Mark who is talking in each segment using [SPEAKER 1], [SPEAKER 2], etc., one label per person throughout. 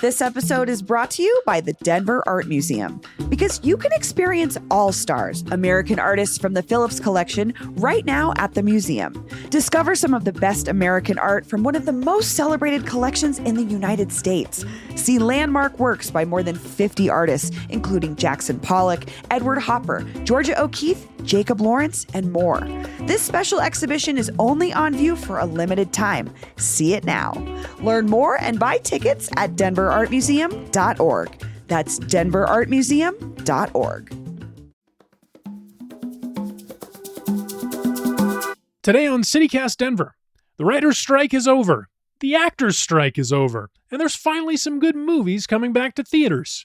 [SPEAKER 1] This episode is brought to you by the Denver Art Museum, because you can experience all stars, American artists from the Phillips Collection, right now at the museum. Discover some of the best American art from one of the most celebrated collections in the United States. See landmark works by more than 50 artists, including Jackson Pollock, Edward Hopper, Georgia O'Keeffe, Jacob Lawrence, and more. This special exhibition is only on view for a limited time. See it now. Learn more and buy tickets at denverartmuseum.org. That's denverartmuseum.org.
[SPEAKER 2] Today on CityCast Denver, the writer's strike is over, the actor's strike is over, and there's finally some good movies coming back to theaters.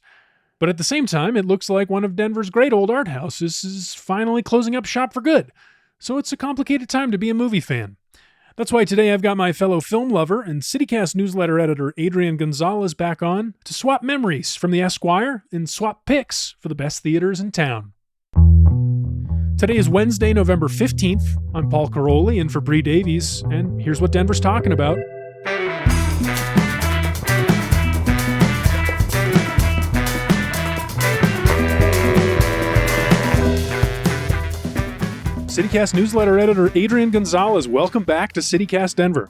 [SPEAKER 2] But at the same time, it looks like one of Denver's great old art houses is finally closing up shop for good. So it's a complicated time to be a movie fan. That's why today I've got my fellow film lover and CityCast newsletter editor Adrian Gonzalez back on to swap memories from the Esquire and swap picks for the best theaters in town. Today is Wednesday, November 15th. I'm Paul Caroli in for Bree Davies, and here's what Denver's talking about. CityCast newsletter editor Adrian Gonzalez, welcome back to CityCast Denver.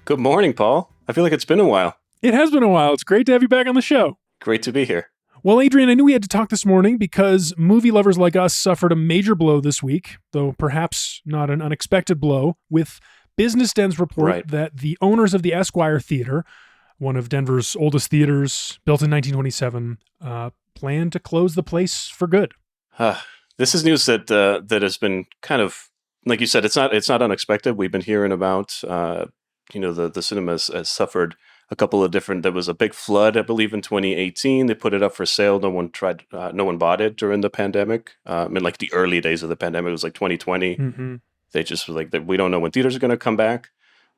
[SPEAKER 3] Good morning, Paul. I feel like it's been a while.
[SPEAKER 2] It has been a while. It's great to have you back on the show.
[SPEAKER 3] Great to be here.
[SPEAKER 2] Well, Adrian, I knew we had to talk this morning because movie lovers like us suffered a major blow this week, though perhaps not an unexpected blow, with Business Den's report that the owners of the Esquire Theater, one of Denver's oldest theaters, built in 1927, plan to close the place for good.
[SPEAKER 3] This is news that has been kind of, like you said, it's not unexpected. We've been hearing about, the cinema has suffered a couple of different. There was a big flood, I believe, in 2018. They put it up for sale. No one bought it during the pandemic. In like the early days of the pandemic, it was like 2020. Mm-hmm. They just were like, we don't know when theaters are going to come back.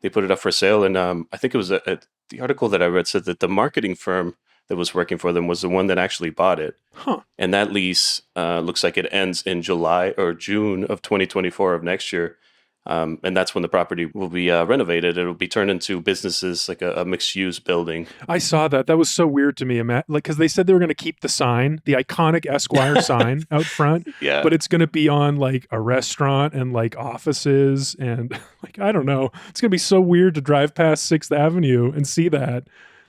[SPEAKER 3] They put it up for sale, and I think it was the article that I read said that the marketing firm that was working for them was the one that actually bought it.
[SPEAKER 2] Huh.
[SPEAKER 3] And that lease looks like it ends in July or June of 2024 of next year. And that's when the property will be renovated. It'll be turned into businesses, like a mixed-use building.
[SPEAKER 2] I saw that. That was so weird to me, because they said they were going to keep the sign, the iconic Esquire sign out front.
[SPEAKER 3] Yeah.
[SPEAKER 2] But it's going to be on like a restaurant and like offices and like, I don't know. It's going to be so weird to drive past 6th Avenue and see that.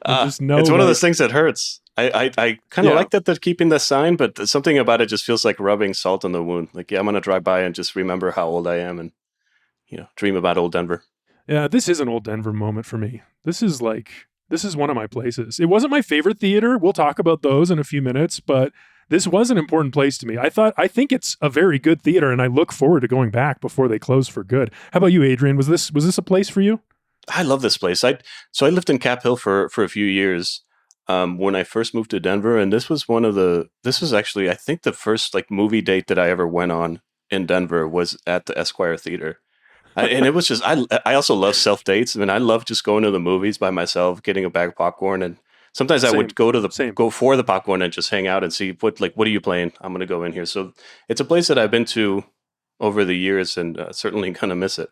[SPEAKER 3] It's one of those things that hurts. I kind of like that they're keeping the sign, but something about it just feels like rubbing salt in the wound. Like, I'm going to drive by and just remember how old I am and, dream about old Denver.
[SPEAKER 2] Yeah, this is an old Denver moment for me. This is one of my places. It wasn't my favorite theater. We'll talk about those in a few minutes, but this was an important place to me. I think it's a very good theater, and I look forward to going back before they close for good. How about you, Adrian? Was this a place for you?
[SPEAKER 3] I love this place. I lived in Cap Hill for a few years when I first moved to Denver, and this was actually, I think, the first like movie date that I ever went on in Denver was at the Esquire Theater. And it was just, I also love self dates. I mean, I love just going to the movies by myself, getting a bag of popcorn, and sometimes I would go for the popcorn and just hang out and see what are you playing? I'm going to go in here. So it's a place that I've been to over the years, and certainly going to miss it.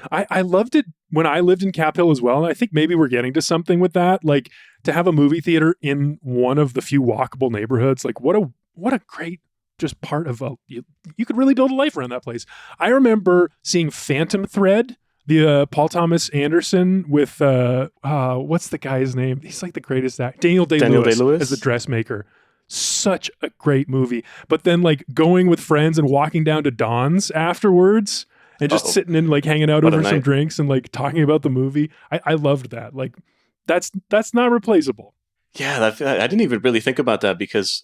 [SPEAKER 2] I loved it when I lived in Cap Hill as well. And I think maybe we're getting to something with that. Like, to have a movie theater in one of the few walkable neighborhoods, like what a great just part of you could really build a life around that place. I remember seeing Phantom Thread, the Paul Thomas Anderson with, what's the guy's name? He's like the greatest actor. Daniel Day-Lewis as the dressmaker. Such a great movie. But then like going with friends and walking down to Don's afterwards and just sitting and like hanging out over some drinks and like talking about the movie. I loved that. Like that's not replaceable.
[SPEAKER 3] Yeah, I didn't even really think about that because,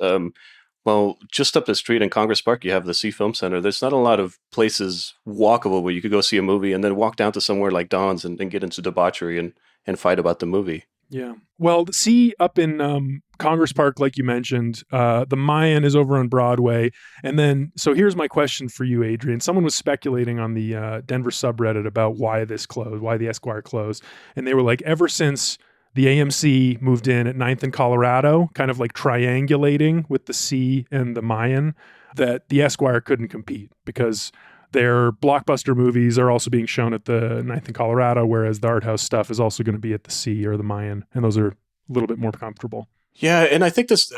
[SPEAKER 3] just up the street in Congress Park, you have the C Film Center. There's not a lot of places walkable where you could go see a movie and then walk down to somewhere like Don's and get into debauchery and fight about the movie.
[SPEAKER 2] Yeah. Well, see, up in Congress Park, like you mentioned, the Mayan is over on Broadway. And then, so here's my question for you, Adrian. Someone was speculating on the Denver subreddit about why this closed, why the Esquire closed. And they were like, ever since the AMC moved in at 9th and Colorado, kind of like triangulating with the C and the Mayan, that the Esquire couldn't compete because their blockbuster movies are also being shown at the 9th and Colorado, whereas the art house stuff is also going to be at the C or the Mayan. And those are little bit more comfortable.
[SPEAKER 3] Yeah, and I think this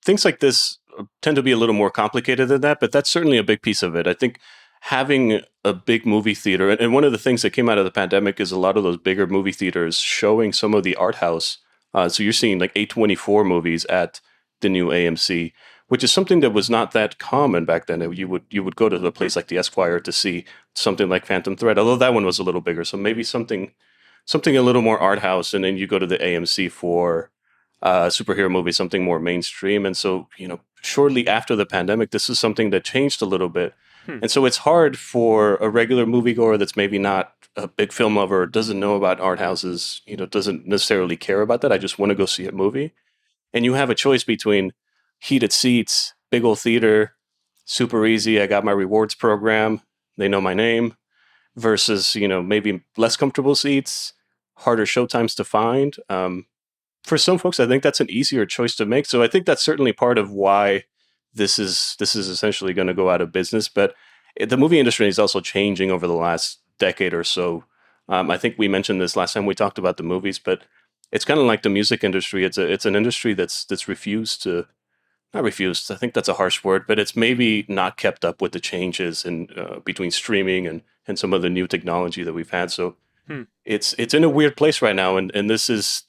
[SPEAKER 3] things like this tend to be a little more complicated than that, but that's certainly a big piece of it. I think having a big movie theater, and one of the things that came out of the pandemic is a lot of those bigger movie theaters showing some of the art house. So you're seeing like A24 movies at the new AMC, which is something that was not that common back then. You would go to a place like the Esquire to see something like Phantom Thread, although that one was a little bigger. So maybe something a little more art house, and then you go to the AMC for superhero movie, something more mainstream. And so, shortly after the pandemic, this is something that changed a little bit. And so it's hard for a regular moviegoer that's maybe not a big film lover, doesn't know about art houses, doesn't necessarily care about that. I just want to go see a movie. And you have a choice between heated seats, big old theater, super easy. I got my rewards program. They know my name versus, maybe less comfortable seats, harder showtimes to find. For some folks, I think that's an easier choice to make. So I think that's certainly part of why this is essentially going to go out of business. But the movie industry is also changing over the last decade or so. I think we mentioned this last time we talked about the movies, but it's kind of like the music industry. It's an industry that's not refused. I think that's a harsh word, but it's maybe not kept up with the changes in between streaming and some of the new technology that we've had. So it's in a weird place right now, and this is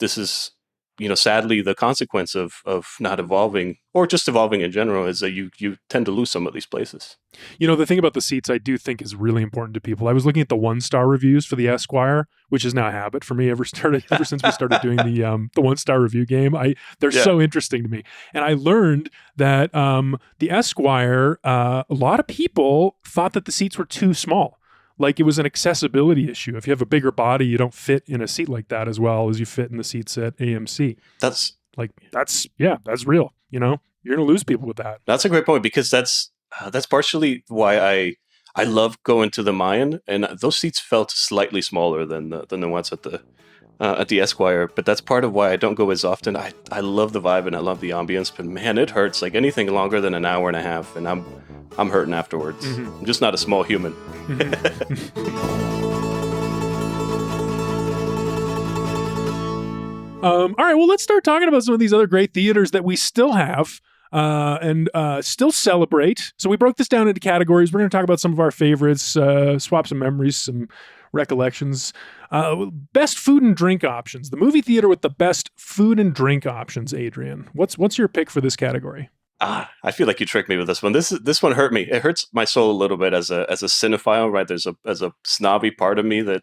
[SPEAKER 3] sadly the consequence of not evolving, or just evolving in general, is that you tend to lose some of these places.
[SPEAKER 2] The thing about the seats I do think is really important to people. I was looking at the 1-star reviews for the Esquire, which is now a habit for me ever since we started doing the 1-star review game. They're so interesting to me. And I learned that the Esquire, a lot of people thought that the seats were too small. Like it was an accessibility issue. If you have a bigger body, you don't fit in a seat like that as well as you fit in the seats at AMC. That's real. You're going to lose people with that.
[SPEAKER 3] That's a great point, because that's partially why I love going to the Mayan, and those seats felt slightly smaller than the ones at the Esquire. But that's part of why I don't go as often. I love the vibe and I love the ambience, but man, it hurts. Like anything longer than an hour and a half, and I'm hurting afterwards. I'm just not a small human.
[SPEAKER 2] All right, well, let's start talking about some of these other great theaters that we still have and still celebrate. So we broke this down into categories. We're going to talk about some of our favorites, swap some memories, some recollections. Best food and drink options. The movie theater with the best food and drink options, Adrian. What's your pick for this category?
[SPEAKER 3] I feel like you tricked me with this one. This one hurt me. It hurts my soul a little bit as a cinephile, right? There's a snobby part of me that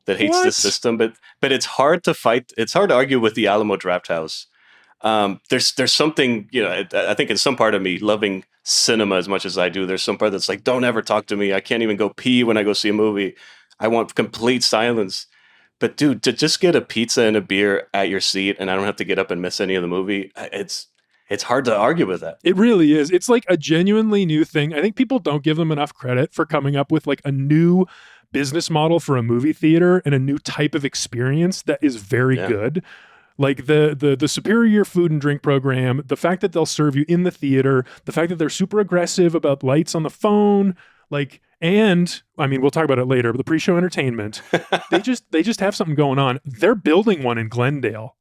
[SPEAKER 3] hates this system, but it's hard to fight. It's hard to argue with the Alamo Drafthouse. There's something, I think in some part of me loving cinema as much as I do, there's some part that's like, don't ever talk to me. I can't even go pee when I go see a movie. I want complete silence. But dude, to just get a pizza and a beer at your seat and I don't have to get up and miss any of the movie, it's hard to argue with that.
[SPEAKER 2] It really is. It's like a genuinely new thing. I think people don't give them enough credit for coming up with like a new business model for a movie theater and a new type of experience that is very good. Like the superior food and drink program, the fact that they'll serve you in the theater, the fact that they're super aggressive about lights on the phone, and I mean, we'll talk about it later, but the pre-show entertainment, they just have something going on. They're building one in Glendale,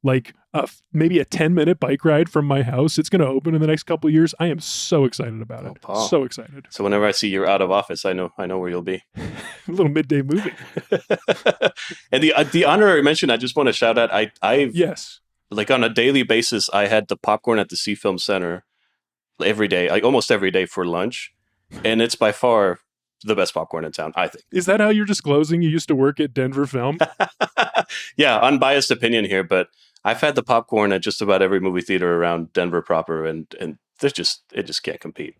[SPEAKER 2] maybe a 10-minute bike ride from my house. It's going to open in the next couple of years. I am so excited about it.
[SPEAKER 3] Paul.
[SPEAKER 2] So excited.
[SPEAKER 3] So whenever I see you're out of office, I know where you'll be.
[SPEAKER 2] A little midday movie.
[SPEAKER 3] And the honorary mention, I just want to shout out.
[SPEAKER 2] Yes.
[SPEAKER 3] Like on a daily basis, I had the popcorn at the Sea Film Center every day, like almost every day for lunch. And it's by far the best popcorn in town, I think.
[SPEAKER 2] Is that how you're disclosing you used to work at Denver Film?
[SPEAKER 3] Yeah, unbiased opinion here, but I've had the popcorn at just about every movie theater around Denver proper, and it just can't compete.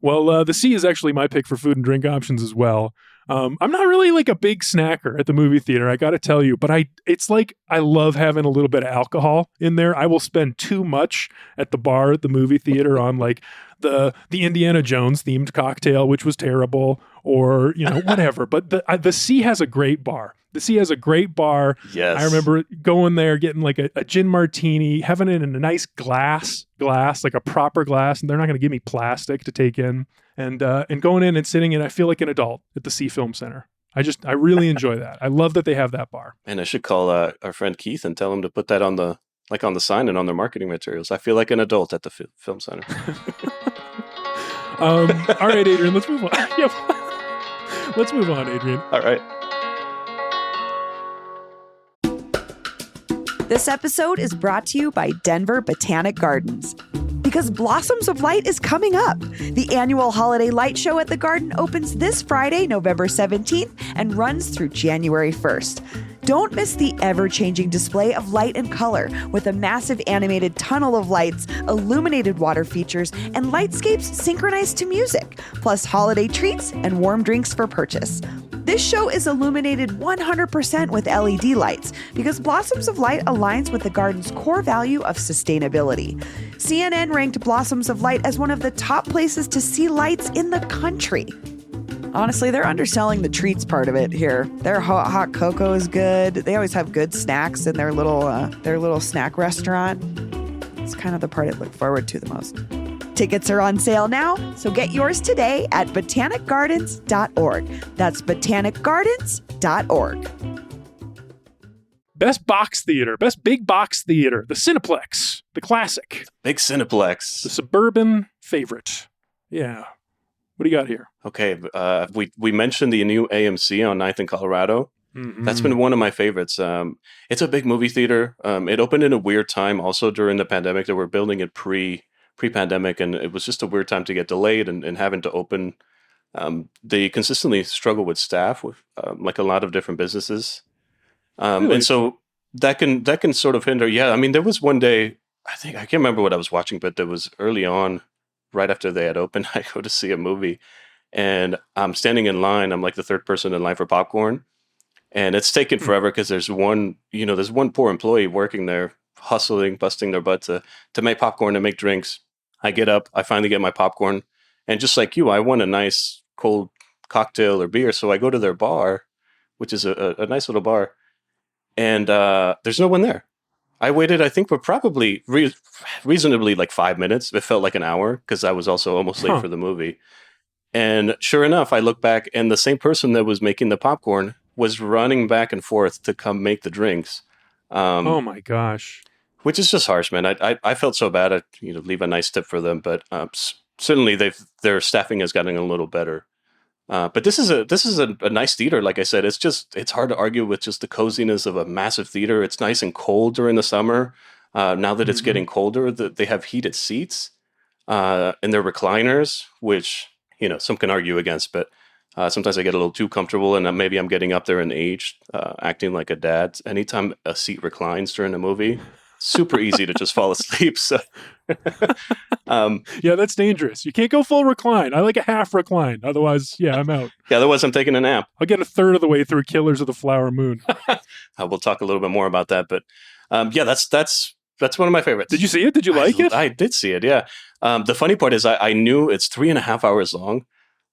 [SPEAKER 2] Well, the Sea is actually my pick for food and drink options as well. I'm not really like a big snacker at the movie theater, I got to tell you, but it's like I love having a little bit of alcohol in there. I will spend too much at the bar at the movie theater on like the Indiana Jones themed cocktail, which was terrible, or whatever. But the Sea has a great bar. The Sea has a great bar.
[SPEAKER 3] Yes.
[SPEAKER 2] I remember going there, getting like a gin martini, having it in a nice glass, like a proper glass, and they're not going to give me plastic to take in. And going in and sitting in, I feel like an adult at the Sea Film Center. I really enjoy that. I love that they have that bar.
[SPEAKER 3] And I should call our friend Keith and tell him to put that on the like on the sign and on their marketing materials. I feel like an adult at the film center.
[SPEAKER 2] All right, Adrian, let's move on. Yep. Let's move on, Adrian.
[SPEAKER 3] All right.
[SPEAKER 1] This episode is brought to you by Denver Botanic Gardens. Because Blossoms of Light is coming up. The annual holiday light show at the garden opens this Friday, November 17th, and runs through January 1st. Don't miss the ever-changing display of light and color with a massive animated tunnel of lights, illuminated water features, and lightscapes synchronized to music, plus holiday treats and warm drinks for purchase. This show is illuminated 100% with LED lights because Blossoms of Light aligns with the garden's core value of sustainability. CNN ranked Blossoms of Light as one of the top places to see lights in the country. Honestly, they're underselling the treats part of it here. Their hot cocoa is good. They always have good snacks in their little snack restaurant. It's kind of the part I look forward to the most. Tickets are on sale now, so get yours today at botanicgardens.org. That's botanicgardens.org.
[SPEAKER 2] Best box theater, best big box theater, the Cineplex, the classic.
[SPEAKER 3] Big Cineplex.
[SPEAKER 2] The suburban favorite. Yeah. What do you got here?
[SPEAKER 3] Okay, we mentioned the new AMC on 9th and Colorado. Mm-hmm. That's been one of my favorites. It's a big movie theater. It opened in a weird time also during the pandemic. They were building it pre-pandemic, and it was just a weird time to get delayed and having to open. They consistently struggle with staff, with like a lot of different businesses.
[SPEAKER 2] Really?
[SPEAKER 3] And so that can sort of hinder. Yeah, I mean, there was one day, I can't remember what I was watching, but there was early on, right after they had opened, I go to see a movie, and I'm standing in line. I'm like the third person in line for popcorn, and it's taken forever because there's one poor employee working there, hustling, busting their butt to make popcorn and make drinks. I get up, I finally get my popcorn, and just like you, I want a nice cold cocktail or beer, so I go to their bar, which is a nice little bar, and there's no one there. I waited, I think, for probably reasonably like 5 minutes. It felt like an hour because I was also almost late for the movie. And sure enough, I look back and the same person that was making the popcorn was running back and forth to come make the drinks.
[SPEAKER 2] Oh my gosh.
[SPEAKER 3] Which is just harsh, man. I felt so bad. I leave a nice tip for them, but certainly their staffing has gotten a little better. But this is a nice theater. Like I said, it's hard to argue with just the coziness of a massive theater. It's nice and cold during the summer. Now that it's getting colder, they have heated seats and their recliners, which some can argue against. But sometimes I get a little too comfortable, and maybe I'm getting up there in age, acting like a dad. Anytime a seat reclines during a movie, super easy to just fall asleep. So.
[SPEAKER 2] Yeah, that's dangerous. You can't go full recline. I like a half recline. Otherwise, yeah, I'm out.
[SPEAKER 3] Yeah, otherwise I'm taking a nap.
[SPEAKER 2] I'll get a third of the way through Killers of the Flower Moon.
[SPEAKER 3] We'll talk a little bit more about that, but yeah, that's one of my favorites.
[SPEAKER 2] Did you see it? Did you like it?
[SPEAKER 3] I did see it. Yeah. The funny part is I knew it's 3.5 hours long.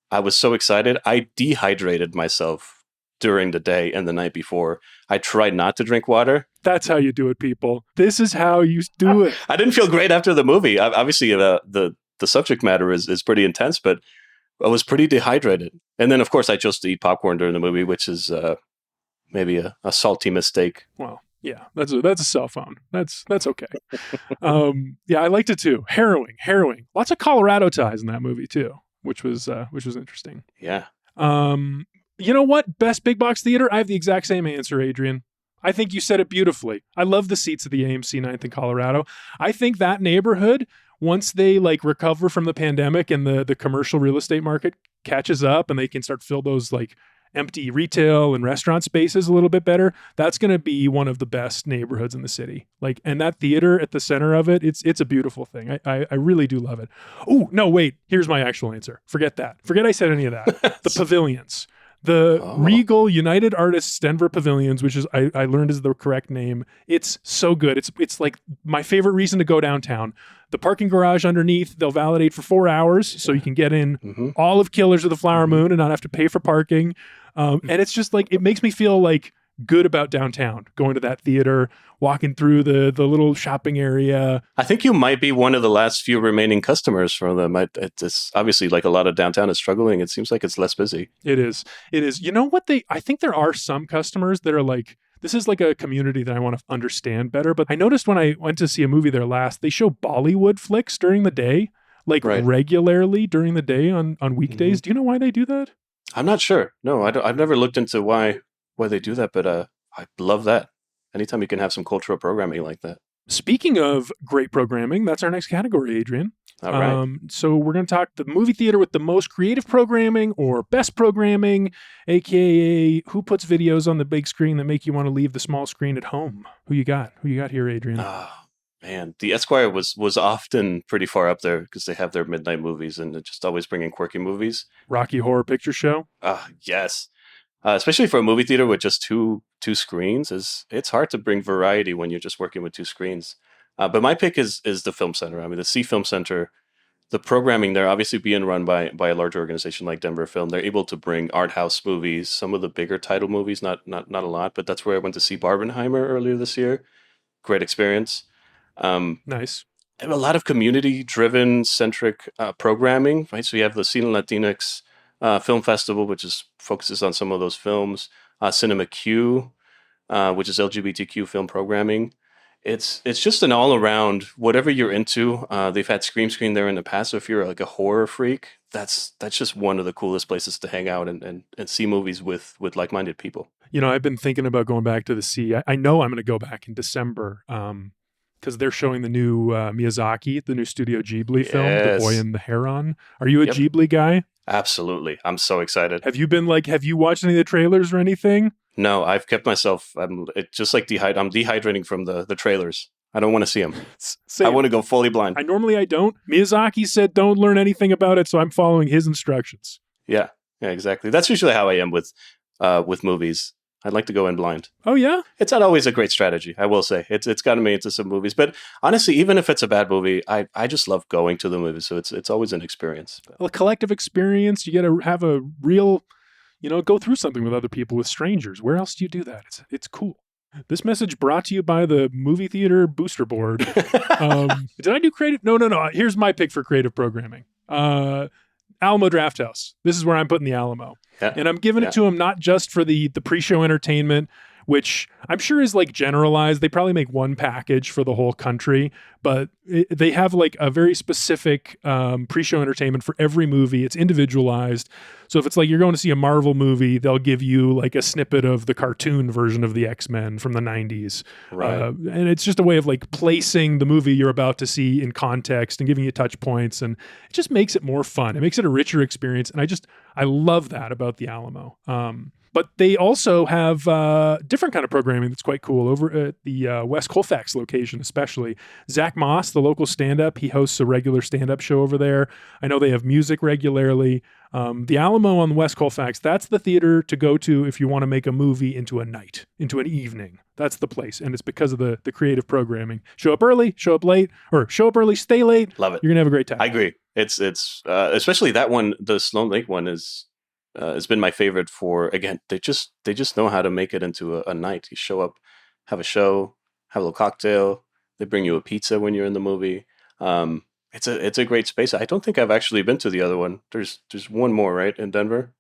[SPEAKER 3] I was so excited. I dehydrated myself during the day and the night before. I tried not to drink water.
[SPEAKER 2] That's how you do it, people. This is how you do it.
[SPEAKER 3] I didn't feel great after the movie. Obviously, the subject matter is pretty intense, but I was pretty dehydrated. And then, of course, I chose to eat popcorn during the movie, which is maybe a salty mistake.
[SPEAKER 2] Well, yeah, that's a cell phone. That's okay. Yeah, I liked it too. Harrowing. Lots of Colorado ties in that movie too, which was interesting.
[SPEAKER 3] Yeah.
[SPEAKER 2] You know what? Best big box theater? I have the exact same answer, Adrian. I think you said it beautifully. I love the seats at the AMC 9th in Colorado. I think that neighborhood, once they recover from the pandemic and the commercial real estate market catches up and they can start fill those empty retail and restaurant spaces a little bit better, that's going to be one of the best neighborhoods in the city. And that theater at the center of it, it's a beautiful thing. I really do love it. Oh, no, wait. Here's my actual answer. Forget that. Forget I said any of that. The pavilions. The Regal United Artists Denver Pavilions, which is I learned is the correct name. It's so good. It's like my favorite reason to go downtown. The parking garage underneath, they'll validate for 4 hours, so you can get in all of Killers of the Flower Moon and not have to pay for parking. And it's just it makes me feel good about downtown, going to that theater, walking through the little shopping area.
[SPEAKER 3] I think you might be one of the last few remaining customers from them. It's obviously a lot of downtown is struggling. It seems like it's less busy.
[SPEAKER 2] It is. You know what I think there are some customers that are This is like a community that I want to understand better. But I noticed when I went to see a movie there last, they show Bollywood flicks during the day, like
[SPEAKER 3] Right.
[SPEAKER 2] regularly during the day on weekdays.
[SPEAKER 3] Mhm.
[SPEAKER 2] Do you know why they do that?
[SPEAKER 3] I'm not sure. No, I've never looked into why they do that, but I love that. Anytime you can have some cultural programming like that.
[SPEAKER 2] Speaking of great programming, that's our next category, Adrian.
[SPEAKER 3] All right.
[SPEAKER 2] So we're going to talk the movie theater with the most creative programming or best programming, aka who puts videos on the big screen that make you want to leave the small screen at home. Who you got? Who you got here, Adrian?
[SPEAKER 3] Oh, man, the Esquire was often pretty far up there because they have their midnight movies and they're just always bringing quirky movies.
[SPEAKER 2] Rocky Horror Picture Show.
[SPEAKER 3] Yes. Especially for a movie theater with just two screens, it's hard to bring variety when you're just working with two screens. But my pick is the Film Center. I mean, the C Film Center, the programming there, obviously being run by a large organization like Denver Film, they're able to bring art house movies, some of the bigger title movies, not a lot, but that's where I went to see Barbenheimer earlier this year. Great experience.
[SPEAKER 2] Nice.
[SPEAKER 3] A lot of community-driven centric programming, right? So you have the Cine Latinx Film Festival, which focuses on some of those films. Cinema Q, which is LGBTQ film programming. It's just an all-around, whatever you're into. They've had Scream Screen there in the past, so if you're like a horror freak, that's just one of the coolest places to hang out and see movies with like-minded people.
[SPEAKER 2] You know, I've been thinking about going back to the sea. I know I'm going to go back in December because they're showing the new Miyazaki, the new Studio Ghibli film, The
[SPEAKER 3] Yes.
[SPEAKER 2] Boy and the Heron. Are you a
[SPEAKER 3] Yep.
[SPEAKER 2] Ghibli guy?
[SPEAKER 3] Absolutely. I'm so excited.
[SPEAKER 2] Have you watched any of the trailers or anything?
[SPEAKER 3] No, I've kept myself. It's just like I'm dehydrating from the trailers. I don't want to see them. I want to go fully blind.
[SPEAKER 2] I don't. Miyazaki said don't learn anything about it, so I'm following his instructions.
[SPEAKER 3] Yeah, exactly. That's usually how I am with movies. I'd like to go in blind.
[SPEAKER 2] Oh yeah?
[SPEAKER 3] It's not always a great strategy, I will say. It's gotten me into some movies, but honestly, even if it's a bad movie, I just love going to the movies. So it's always an experience.
[SPEAKER 2] A collective experience. You got to have a real, go through something with other people, with strangers. Where else do you do that? It's cool. This message brought to you by the movie theater booster board. Did I do creative? No. Here's my pick for creative programming. Alamo Drafthouse. This is where I'm putting the Alamo.
[SPEAKER 3] Yeah.
[SPEAKER 2] And I'm giving it to them not just for the pre-show entertainment, which I'm sure is like generalized. They probably make one package for the whole country, but they have like a very specific pre-show entertainment for every movie. It's individualized. So if it's like you're going to see a Marvel movie, they'll give you like a snippet of the cartoon version of the X-Men from the 90s.
[SPEAKER 3] Right.
[SPEAKER 2] And it's just a way of like placing the movie you're about to see in context and giving you touch points. And it just makes it more fun. It makes it a richer experience. And I love that about the Alamo. But they also have different kind of programming that's quite cool over at the West Colfax location, especially. Zach Moss, the local stand-up, he hosts a regular stand-up show over there. I know they have music regularly. The Alamo on West Colfax, that's the theater to go to if you want to make a movie into a night, into an evening. That's the place. And it's because of the creative programming. Show up early, show up late, or show up early, stay late.
[SPEAKER 3] Love it.
[SPEAKER 2] You're going to have a great time.
[SPEAKER 3] I agree. It's especially that one, the Sloan Lake one has been my favorite for, again, they just know how to make it into a night. You show up, have a show, have a little cocktail. They bring you a pizza when you're in the movie. It's a great space. I don't think I've actually been to the other one. There's one more, right, in Denver?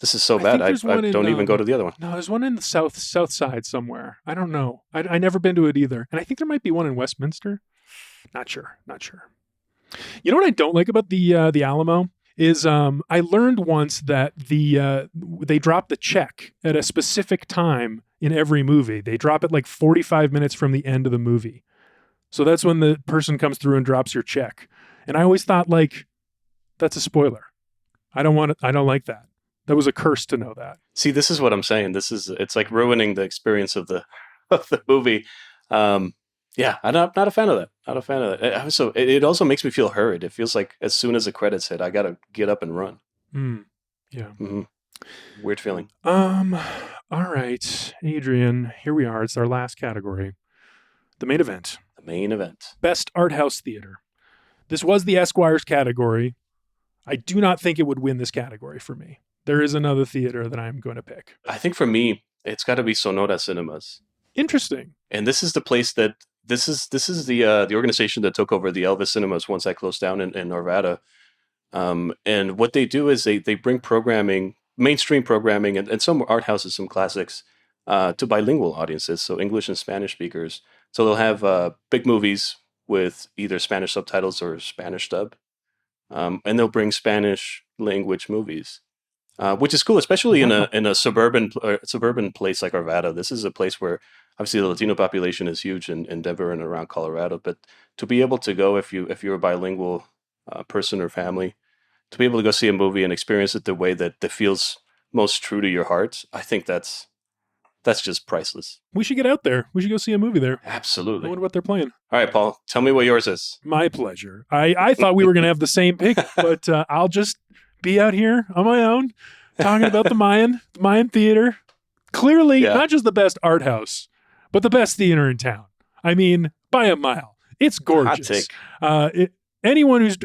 [SPEAKER 3] This is so bad. I don't even go to the other one.
[SPEAKER 2] No, there's one in the south side somewhere. I don't know. I never been to it either. And I think there might be one in Westminster. Not sure. You know what I don't like about the Alamo is I learned once that they drop the check at a specific time in every movie. They drop it like 45 minutes from the end of the movie. So that's when the person comes through and drops your check. And I always thought like that's a spoiler. I don't like that. That was a curse to know that.
[SPEAKER 3] See, this is what I'm saying. It's like ruining the experience of the movie. Yeah, I'm not a fan of that. Not a fan of that. It also makes me feel hurried. It feels like as soon as the credits hit, I got to get up and run.
[SPEAKER 2] Yeah.
[SPEAKER 3] Mm-hmm. Weird feeling.
[SPEAKER 2] All right, Adrian, here we are. It's our last category. The main event.
[SPEAKER 3] The main event.
[SPEAKER 2] Best art house theater. This was the Esquire's category. I do not think it would win this category for me. There is another theater that I'm going to pick.
[SPEAKER 3] I think for me, it's got to be Sonora Cinemas.
[SPEAKER 2] Interesting.
[SPEAKER 3] And this is the place that this is the organization that took over the Elvis Cinemas once that closed down in Norvada. And what they do is they bring programming, mainstream programming, and some art houses, some classics to bilingual audiences, so English and Spanish speakers. So they'll have big movies with either Spanish subtitles or Spanish dub, and they'll bring Spanish language movies, which is cool, especially in a suburban place like Arvada. This is a place where obviously the Latino population is huge in Denver and around Colorado. But to be able to go, if you're a bilingual person or family, to be able to go see a movie and experience it the way that feels most true to your heart, I think that's just priceless.
[SPEAKER 2] We should get out there. We should go see a movie there.
[SPEAKER 3] Absolutely.
[SPEAKER 2] I wonder what they're playing.
[SPEAKER 3] All right, Paul, tell me what yours is.
[SPEAKER 2] My pleasure. I thought we were going to have the same pick, but I'll just be out here on my own talking about the Mayan Theater. Clearly, not just the best art house, but the best theater in town. I mean, by a mile. It's gorgeous.
[SPEAKER 3] Hot take.
[SPEAKER 2] Anyone who's,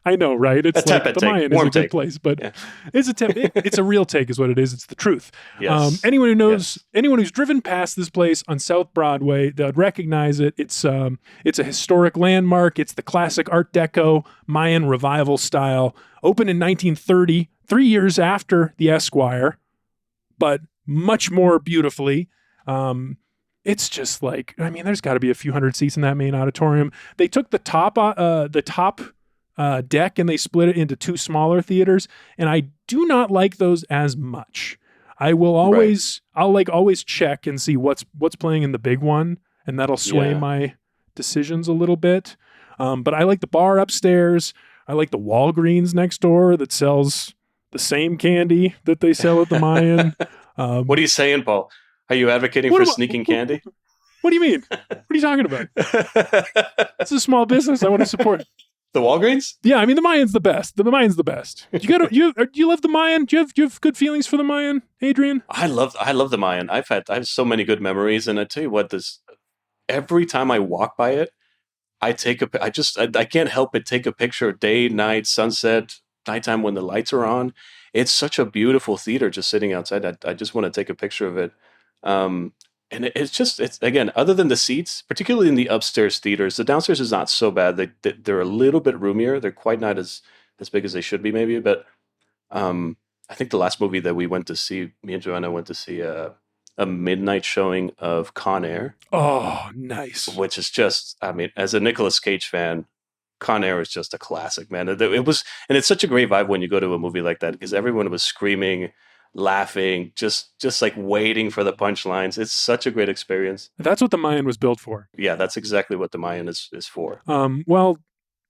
[SPEAKER 2] I know, right? It's like the Mayan is a good place, but it's it's a real take is what it is. It's the truth.
[SPEAKER 3] Yes.
[SPEAKER 2] Anyone who knows, anyone who's driven past this place on South Broadway, they'll recognize it. It's a historic landmark. It's the classic Art Deco Mayan revival style. Opened in 1930, 3 years after the Esquire, but much more beautifully. It's just like, I mean, there's got to be a few hundred seats in that main auditorium. They took the top deck and they split it into two smaller theaters, and I do not like those as much. I will always, I'll always check and see what's playing in the big one, and that'll sway my decisions a little bit. But I like the bar upstairs. I like the Walgreens next door that sells the same candy that they sell at the Mayan.
[SPEAKER 3] What are you saying, Paul? Are you advocating for sneaking candy?
[SPEAKER 2] What do you mean? What are you talking about? It's a small business. I want to support.
[SPEAKER 3] The Walgreens?
[SPEAKER 2] Yeah, I mean the Mayan's the best. The Mayan's the best. Do you love the Mayan? Do you have good feelings for the Mayan, Adrian?
[SPEAKER 3] I love the Mayan. I have so many good memories, and I tell you what, every time I walk by it, I can't help but take a picture of day, night, sunset, nighttime when the lights are on. It's such a beautiful theater just sitting outside. I just want to take a picture of it. And it's again, other than the seats, particularly in the upstairs theaters, the downstairs is not so bad. They're a little bit roomier. They're quite not as big as they should be, maybe. But I think the last movie that we went to see, me and Joanna went to see a midnight showing of Con Air.
[SPEAKER 2] Oh, nice.
[SPEAKER 3] Which is just, I mean, as a Nicolas Cage fan, Con Air is just a classic, man. It was, and it's such a great vibe when you go to a movie like that because everyone was screaming, laughing, just like waiting for the punchlines. It's such a great experience.
[SPEAKER 2] That's what the Mayan was built for.
[SPEAKER 3] Yeah, that's exactly what the Mayan is for.
[SPEAKER 2] Well,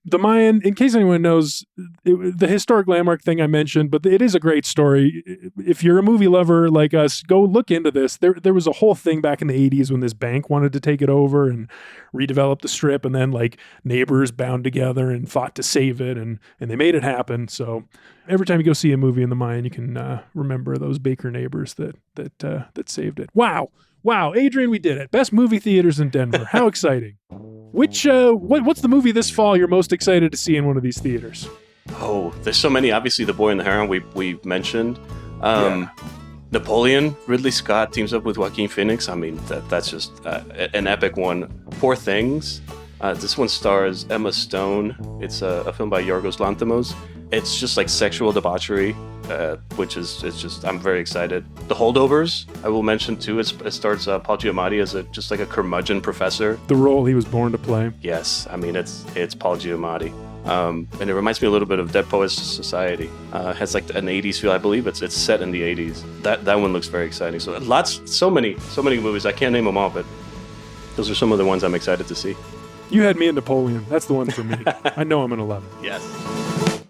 [SPEAKER 2] the Mayan, in case anyone knows, the historic landmark thing I mentioned, but it is a great story. If you're a movie lover like us, go look into this. There was a whole thing back in the 80s when this bank wanted to take it over and redevelop the strip, and then like neighbors bound together and fought to save it, and they made it happen. So every time you go see a movie in the Mayan, you can remember those Baker neighbors that saved it. Wow, Adrian, we did it. Best movie theaters in Denver. How exciting. What's the movie this fall you're most excited to see in one of these theaters?
[SPEAKER 3] Oh, there's so many. Obviously, The Boy and the Heron we mentioned. Napoleon, Ridley Scott teams up with Joaquin Phoenix. I mean, that's just an epic one. Poor Things. This one stars Emma Stone. It's a film by Yorgos Lanthimos. It's just like sexual debauchery, which is just, I'm very excited. The Holdovers, I will mention too. It stars Paul Giamatti as just like a curmudgeon professor.
[SPEAKER 2] The role he was born to play.
[SPEAKER 3] Yes, I mean it's Paul Giamatti, and it reminds me a little bit of Dead Poets Society. It has like an 80s feel, I believe. It's set in the 80s. That one looks very exciting. So so many movies. I can't name them all, but those are some of the ones I'm excited to see.
[SPEAKER 2] You had me in Napoleon. That's the one for me. I know I'm going to love it.
[SPEAKER 3] Yes.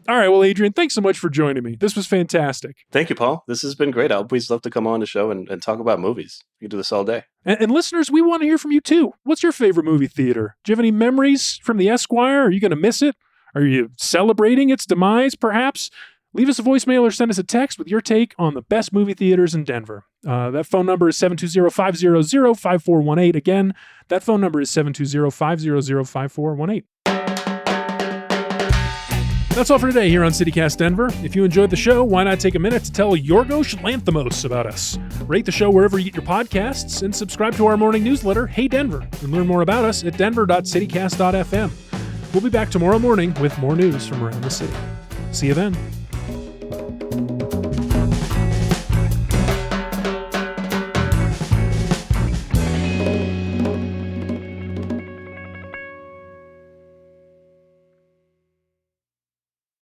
[SPEAKER 2] All right, well, Adrian, thanks so much for joining me. This was fantastic.
[SPEAKER 3] Thank you, Paul. This has been great. I'll always love to come on the show and talk about movies. You can do this all day.
[SPEAKER 2] And listeners, we want to hear from you too. What's your favorite movie theater? Do you have any memories from the Esquire? Are you going to miss it? Are you celebrating its demise, perhaps? Leave us a voicemail or send us a text with your take on the best movie theaters in Denver. That phone number is 720-500-5418. Again, that phone number is 720-500-5418. That's all for today here on CityCast Denver. If you enjoyed the show, why not take a minute to tell Yorgos Lanthimos about us? Rate the show wherever you get your podcasts and subscribe to our morning newsletter, Hey Denver, and learn more about us at denver.citycast.fm. We'll be back tomorrow morning with more news from around the city. See you then.